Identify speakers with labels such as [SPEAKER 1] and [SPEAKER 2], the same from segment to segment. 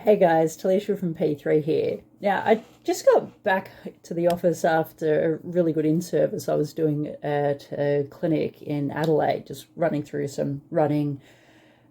[SPEAKER 1] Hey guys, Talisha from P3 here. Now, I just got back to the office after a really good in-service I was doing at a clinic in Adelaide, just running through some running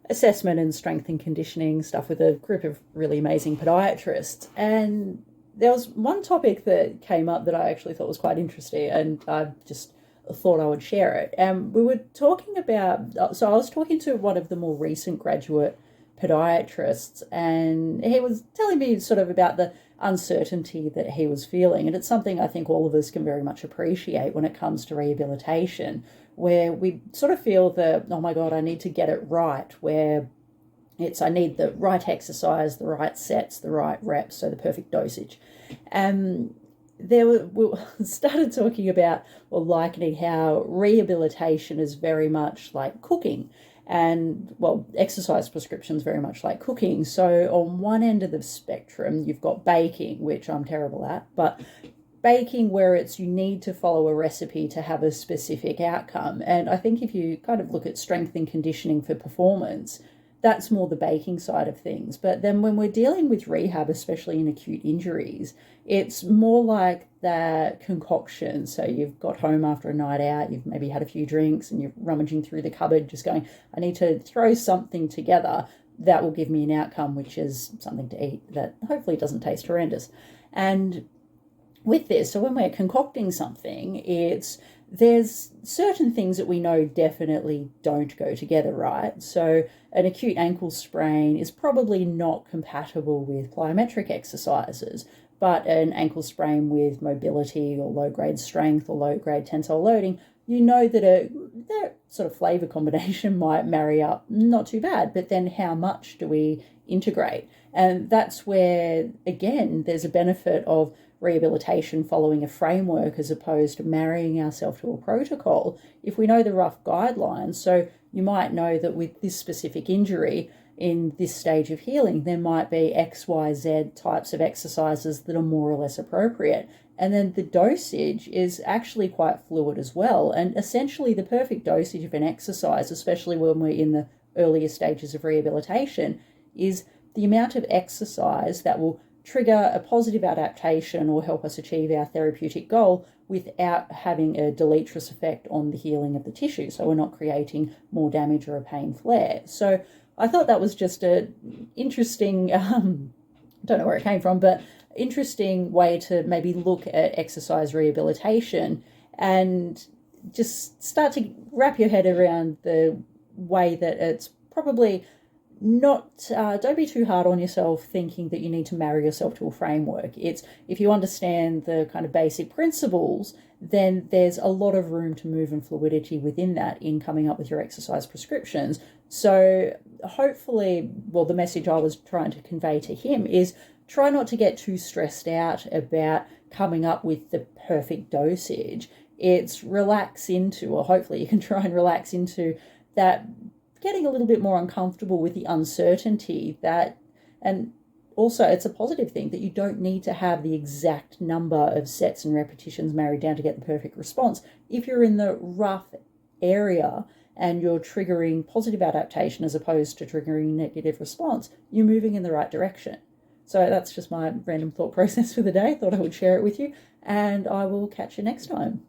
[SPEAKER 1] assessment and strength and conditioning stuff with a group of really amazing podiatrists. And there was one topic that came up that I actually thought was quite interesting, and I just thought I would share it. And we were talking about, so I was talking to one of the more recent graduate podiatrists, and he was telling me sort of about the uncertainty that he was feeling. And it's something I think all of us can very much appreciate when it comes to rehabilitation, where we sort of feel that, oh my God, I need to get it right, where I need the right exercise, the right sets, the right reps, so the perfect dosage. We started talking about, or likening how rehabilitation is very much like cooking, and exercise prescriptions very much like cooking. So on one end of the spectrum, you've got baking, which I'm terrible at, but baking where you need to follow a recipe to have a specific outcome. And I think if you kind of look at strength and conditioning for performance, that's more the baking side of things. But then when we're dealing with rehab, especially in acute injuries, it's more like that concoction. So you've got home after a night out, you've maybe had a few drinks, and you're rummaging through the cupboard just going, I need to throw something together that will give me an outcome, which is something to eat that hopefully doesn't taste horrendous. And with this, so when we're concocting something, there's certain things that we know definitely don't go together, right? So an acute ankle sprain is probably not compatible with plyometric exercises, but an ankle sprain with mobility or low-grade strength or low-grade tensile loading, you know that that sort of flavor combination might marry up not too bad, but then how much do we integrate? And that's where, again, there's a benefit of rehabilitation following a framework as opposed to marrying ourselves to a protocol. If we know the rough guidelines, so you might know that with this specific injury in this stage of healing, there might be X, Y, Z types of exercises that are more or less appropriate. And then the dosage is actually quite fluid as well. And essentially the perfect dosage of an exercise, especially when we're in the earlier stages of rehabilitation, is the amount of exercise that will trigger a positive adaptation or help us achieve our therapeutic goal without having a deleterious effect on the healing of the tissue. So we're not creating more damage or a pain flare. So I thought that was just an interesting, don't know where it came from, but interesting way to maybe look at exercise rehabilitation and just start to wrap your head around the way that it's probably not, don't be too hard on yourself thinking that you need to marry yourself to a framework. It's, if you understand the kind of basic principles, then there's a lot of room to move and fluidity within that in coming up with your exercise prescriptions. So hopefully, the message I was trying to convey to him is try not to get too stressed out about coming up with the perfect dosage. It's relax into, or hopefully you can try and relax into that, getting a little bit more uncomfortable with the uncertainty that, and also it's a positive thing that you don't need to have the exact number of sets and repetitions married down to get the perfect response. If you're in the rough area and you're triggering positive adaptation as opposed to triggering negative response, you're moving in the right direction. So that's just my random thought process for the day. Thought I would share it with you, and I will catch you next time.